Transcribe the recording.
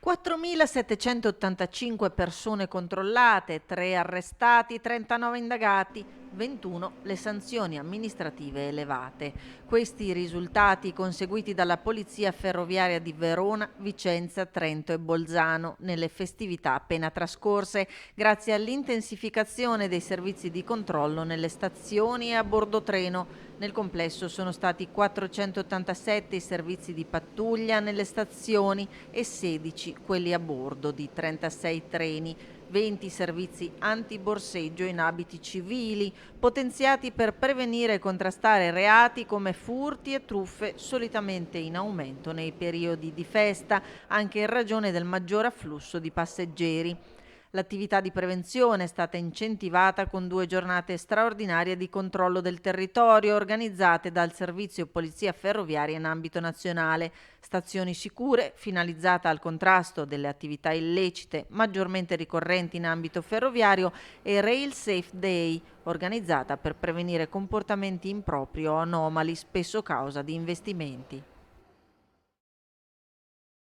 4.785 persone controllate, 3 arrestati, 39 indagati, 21 le sanzioni amministrative elevate. Questi i risultati conseguiti dalla Polizia Ferroviaria di Verona, Vicenza, Trento e Bolzano nelle festività appena trascorse, grazie all'intensificazione dei servizi di controllo nelle stazioni e a bordo treno. Nel complesso sono stati 487 i servizi di pattuglia nelle stazioni e 16 quelli a bordo di 36 treni, 20 servizi antiborseggio in abiti civili, potenziati per prevenire e contrastare reati come furti e truffe solitamente in aumento nei periodi di festa, anche in ragione del maggior afflusso di passeggeri. L'attività di prevenzione è stata incentivata con 2 giornate straordinarie di controllo del territorio organizzate dal Servizio Polizia Ferroviaria in ambito nazionale, stazioni sicure finalizzata al contrasto delle attività illecite maggiormente ricorrenti in ambito ferroviario e Rail Safe Day, organizzata per prevenire comportamenti impropri o anomali spesso causa di investimenti.